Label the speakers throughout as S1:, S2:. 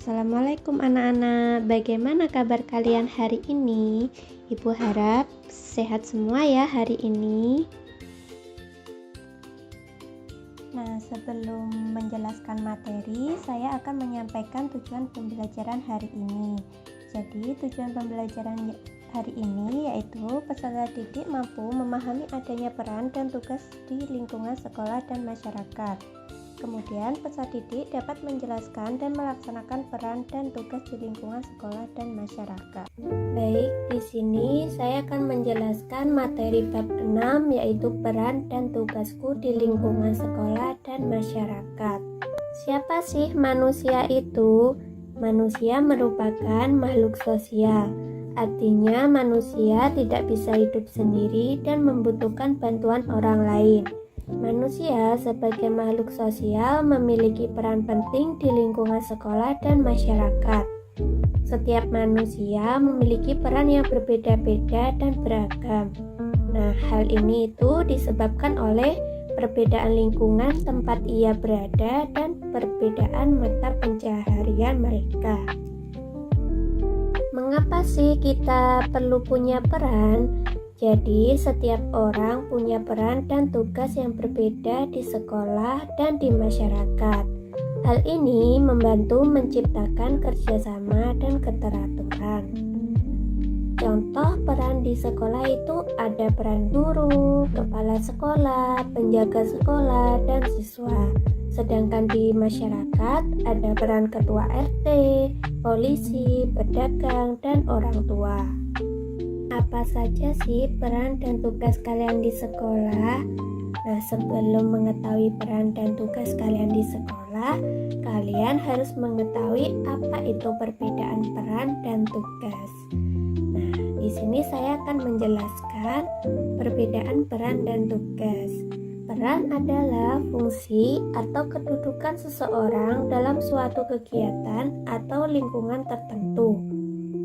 S1: Assalamualaikum anak-anak, bagaimana kabar kalian hari ini? Ibu harap sehat semua ya hari ini. Nah, sebelum menjelaskan materi, saya akan menyampaikan tujuan pembelajaran hari ini. Jadi, tujuan pembelajaran hari ini yaitu peserta didik mampu memahami adanya peran dan tugas di lingkungan sekolah dan masyarakat. Kemudian, peserta didik dapat menjelaskan dan melaksanakan peran dan tugas di lingkungan sekolah dan masyarakat. Baik, di sini saya akan menjelaskan materi bab 6 yaitu peran dan tugasku di lingkungan sekolah dan masyarakat. Siapa sih manusia itu? Manusia merupakan makhluk sosial. Artinya manusia tidak bisa hidup sendiri dan membutuhkan bantuan orang lain. Manusia sebagai makhluk sosial memiliki peran penting di lingkungan sekolah dan masyarakat. Setiap manusia memiliki peran yang berbeda-beda dan beragam. Nah, hal ini itu disebabkan oleh perbedaan lingkungan tempat ia berada dan perbedaan mata pencaharian mereka. Mengapa sih kita perlu punya peran? Jadi, setiap orang punya peran dan tugas yang berbeda di sekolah dan di masyarakat. Hal ini membantu menciptakan kerjasama dan keteraturan. Contoh peran di sekolah itu ada peran guru, kepala sekolah, penjaga sekolah, dan siswa. Sedangkan di masyarakat ada peran ketua RT, polisi, pedagang, dan orang tua. Apa saja sih peran dan tugas kalian di sekolah? Nah, sebelum mengetahui peran dan tugas kalian di sekolah, kalian harus mengetahui apa itu perbedaan peran dan tugas. Nah, di sini saya akan menjelaskan perbedaan peran dan tugas. Peran adalah fungsi atau kedudukan seseorang dalam suatu kegiatan atau lingkungan tertentu.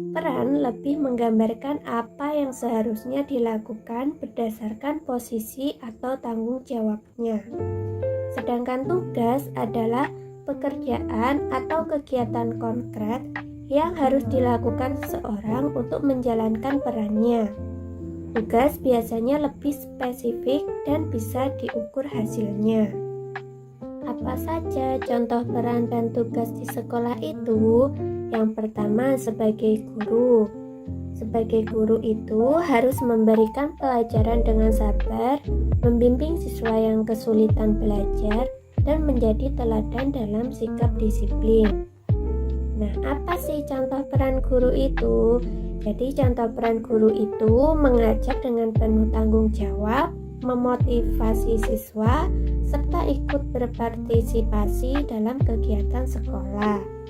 S1: Peran lebih menggambarkan apa yang seharusnya dilakukan berdasarkan posisi atau tanggung jawabnya. Sedangkan tugas adalah pekerjaan atau kegiatan konkret yang harus dilakukan seseorang untuk menjalankan perannya. Tugas biasanya lebih spesifik dan bisa diukur hasilnya. Apa saja contoh peran dan tugas di sekolah itu? Yang pertama, sebagai guru. Sebagai guru itu harus memberikan pelajaran dengan sabar, membimbing siswa yang kesulitan belajar, dan menjadi teladan dalam sikap disiplin. Nah, apa sih contoh peran guru itu? Jadi, contoh peran guru itu mengajar dengan penuh tanggung jawab, memotivasi siswa, serta ikut berpartisipasi dalam kegiatan sekolah.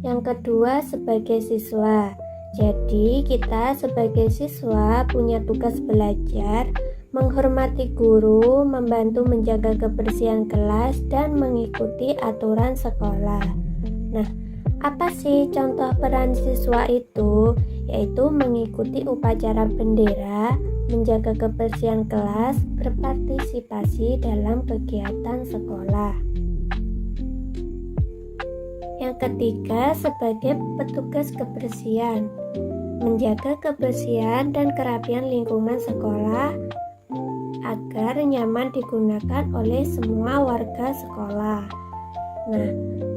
S1: Yang kedua, sebagai siswa. Jadi, kita sebagai siswa punya tugas belajar, menghormati guru, membantu menjaga kebersihan kelas, dan mengikuti aturan sekolah. Nah, apa sih contoh peran siswa itu? Yaitu mengikuti upacara bendera, menjaga kebersihan kelas, berpartisipasi dalam kegiatan sekolah. Yang ketiga, sebagai petugas kebersihan, menjaga kebersihan dan kerapian lingkungan sekolah agar nyaman digunakan oleh semua warga sekolah. Nah,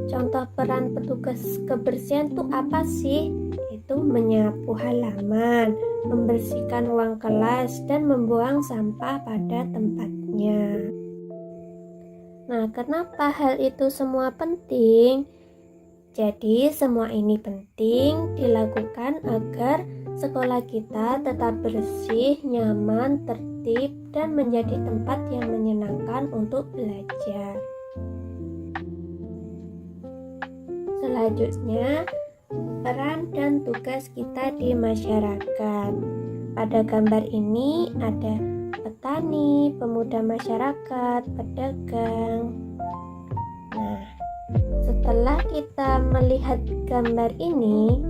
S1: contoh peran petugas kebersihan itu apa sih? Itu menyapu halaman, membersihkan ruang kelas, dan membuang sampah pada tempatnya. Nah, kenapa hal itu semua penting? Jadi, semua ini penting dilakukan agar sekolah kita tetap bersih, nyaman, tertib, dan menjadi tempat yang menyenangkan untuk belajar. Selanjutnya, peran dan tugas kita di masyarakat. Pada gambar ini ada petani, pemuda masyarakat, pedagang. Nah, setelah kita melihat gambar ini,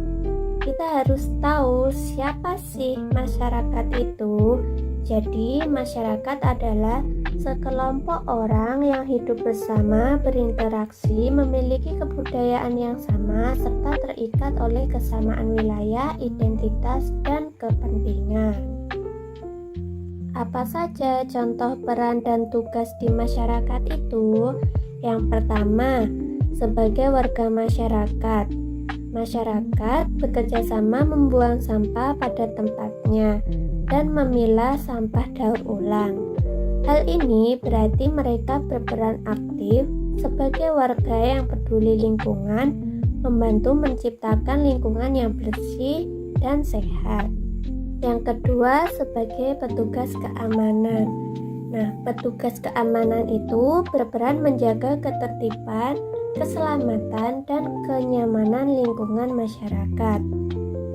S1: kita harus tahu siapa sih masyarakat itu. Jadi, masyarakat adalah Sekelompok orang yang hidup bersama, berinteraksi, memiliki kebudayaan yang sama, serta terikat oleh kesamaan wilayah, identitas, dan kepentingan. Apa saja contoh peran dan tugas di masyarakat itu? Yang pertama, sebagai warga masyarakat. Masyarakat bekerja sama membuang sampah pada tempatnya dan memilah sampah daur ulang. Hal ini berarti mereka berperan aktif sebagai warga yang peduli lingkungan, membantu menciptakan lingkungan yang bersih dan sehat. Yang kedua, sebagai petugas keamanan. Nah, petugas keamanan itu berperan menjaga ketertiban, keselamatan, dan kenyamanan lingkungan masyarakat.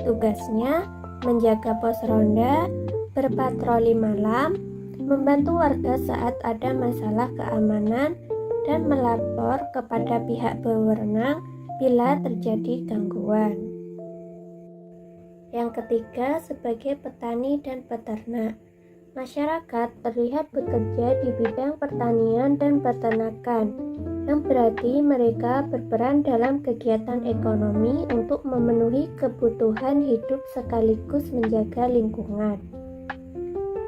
S1: Tugasnya menjaga pos ronda, berpatroli malam, membantu warga saat ada masalah keamanan, dan melapor kepada pihak berwenang bila terjadi gangguan. Yang ketiga, sebagai petani dan peternak. Masyarakat terlihat bekerja di bidang pertanian dan peternakan, yang berarti mereka berperan dalam kegiatan ekonomi untuk memenuhi kebutuhan hidup sekaligus menjaga lingkungan.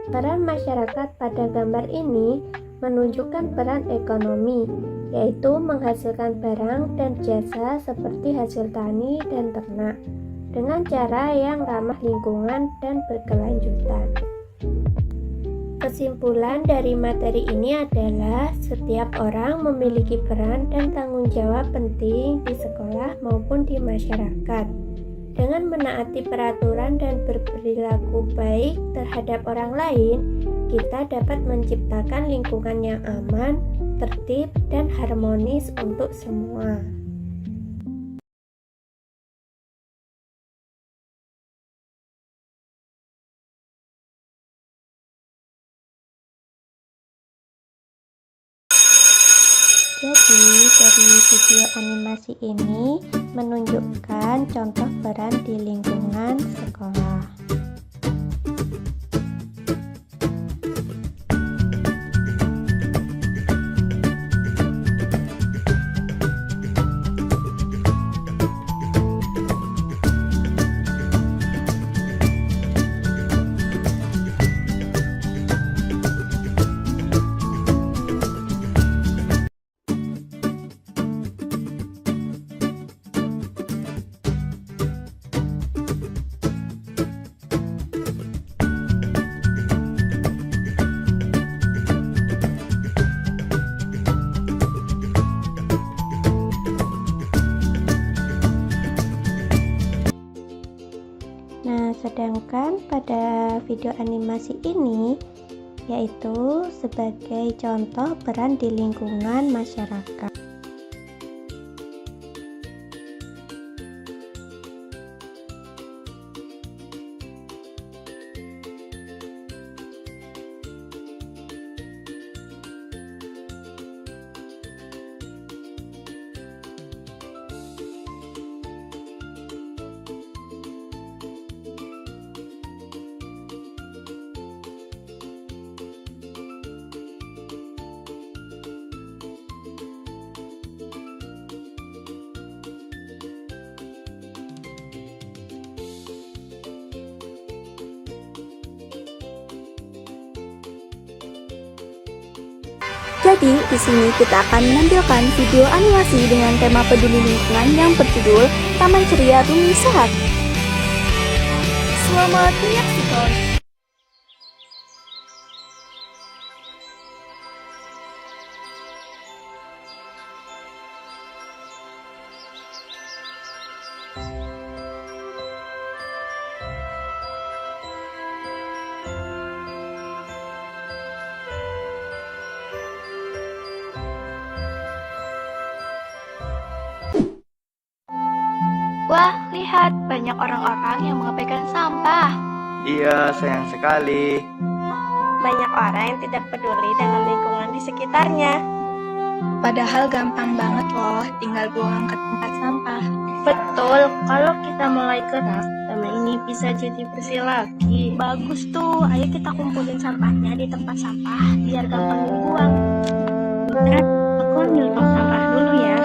S1: Peran masyarakat pada gambar ini menunjukkan peran ekonomi, yaitu menghasilkan barang dan jasa seperti hasil tani dan ternak, dengan cara yang ramah lingkungan dan berkelanjutan. Kesimpulan dari materi ini adalah setiap orang memiliki peran dan tanggung jawab penting di sekolah maupun di masyarakat. Dengan menaati peraturan dan berperilaku baik terhadap orang lain, kita dapat menciptakan lingkungan yang aman, tertib, dan harmonis untuk semua. Jadi, dari video animasi ini menunjukkan contoh peran di lingkungan sekolah. Sedangkan pada video animasi ini yaitu sebagai contoh peran di lingkungan masyarakat.
S2: Jadi, di sini kita akan menampilkan video animasi dengan tema peduli lingkungan yang berjudul Taman Ceria Bumi Sehat. Selamat menyaksikan.
S3: Wah, lihat, banyak orang-orang yang mengabaikan sampah.
S4: Iya, sayang sekali.
S1: Banyak orang yang tidak peduli dengan lingkungan di sekitarnya.
S3: Padahal gampang banget loh, tinggal buang ke tempat sampah.
S5: Betul, kalau kita mulai gerak, taman ini bisa jadi bersih lagi.
S2: bagus tuh. Ayo kita kumpulin sampahnya di tempat sampah biar gampang dibuang. Bentar, aku ambil tong sampah dulu ya.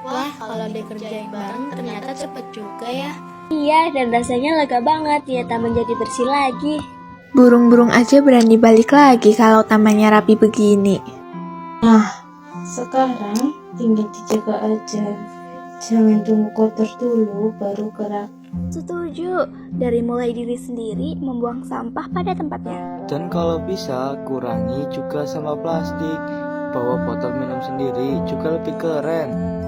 S5: Wah, kalau dikerjain bareng ternyata cepet juga ya.
S2: Iya, dan rasanya lega banget ya taman jadi bersih lagi.
S6: Burung-burung aja berani balik lagi kalau tamannya rapi begini.
S7: Sekarang tinggal dijaga aja. Jangan tunggu kotor dulu baru gerak.
S2: Setuju, dari mulai diri sendiri membuang sampah pada tempatnya.
S4: Dan kalau bisa kurangi juga sama plastik. Bawa botol minum sendiri juga lebih keren.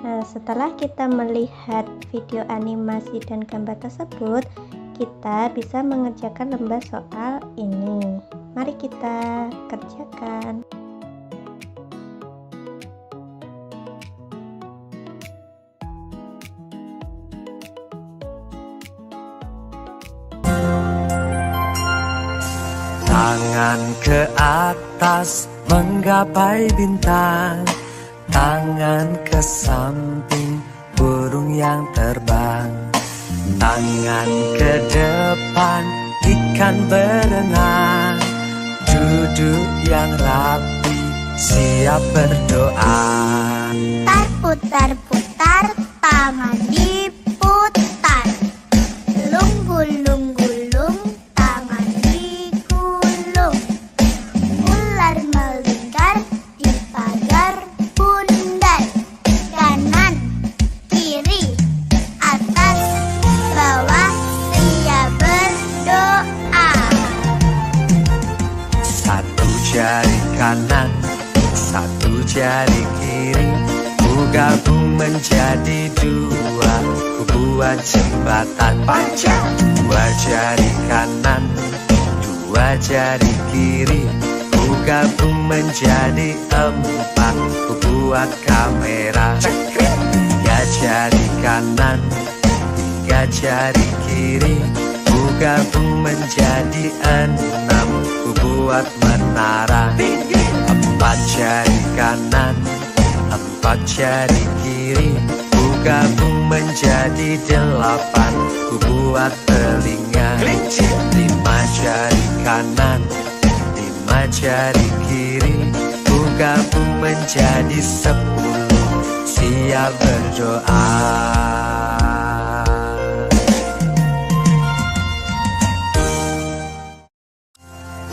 S1: Nah, setelah kita melihat video animasi dan gambar tersebut, kita bisa mengerjakan lembar soal ini. Mari kita kerjakan.
S8: Tangan ke atas menggapai bintang, tangan ke samping burung yang terbang, tangan ke depan ikan berenang, duduk yang rapi siap berdoa.
S9: Putar-putar, tangan diputar, gulung-gulung, tangan digulung, ular melingkar di pagar bundar, kanan, kiri, atas, bawah, siap berdoa.
S8: Satu jari kanan, satu jari kiri, ku gabung menjadi dua, ku buat jembatan panjang. Dua jari kanan, dua jari kiri, ku gabung menjadi empat, ku buat kamera. Tiga jari kanan, tiga jari kiri, ku gabung menjadi enam, ku buat menara. Empat jari kanan, empat jari kiri, ku gabung menjadi delapan, ku buat telinga. Lima jari kanan, lima jari kiri, ku gabung menjadi 10, siap berdoa.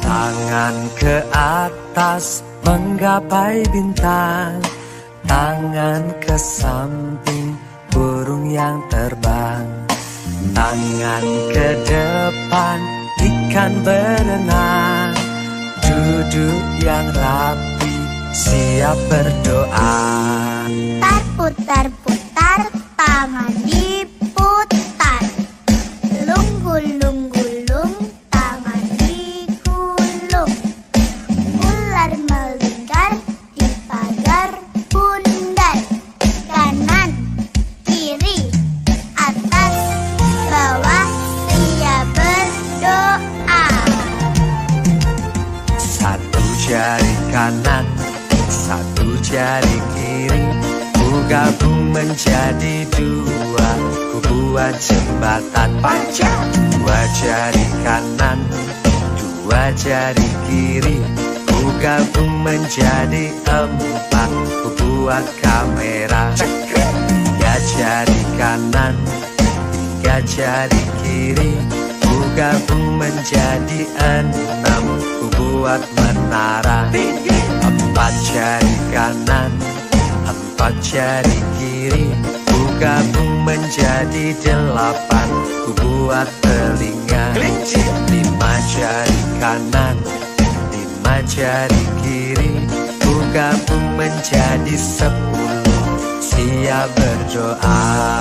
S8: Tangan ke atas menggapai bintang, tangan ke samping burung yang terbang, tangan ke depan ikan berenang, duduk yang rapi siap berdoa.
S9: Putar-putar, tangan diputar, gulung-gulung, tangan digulung, ular melingkar di pagar bundar, kanan, kiri, atas, bawah, siap berdoa.
S8: Satu jari kanan, satu jari kiri, ku gabung menjadi dua, ku buat jembatan panjang. Dua jari kanan, dua jari kiri, ku gabung menjadi empat, ku buat kamera. Tiga jari kanan, 3 jari kiri, ku gabung menjadi 6, ku buat menara. 4 jari kanan, 4 jari kiri, ku gabung menjadi 8, ku buat telinga. 5 jari kanan, 5 jari kiri, ku gabung menjadi 10, siap berdoa.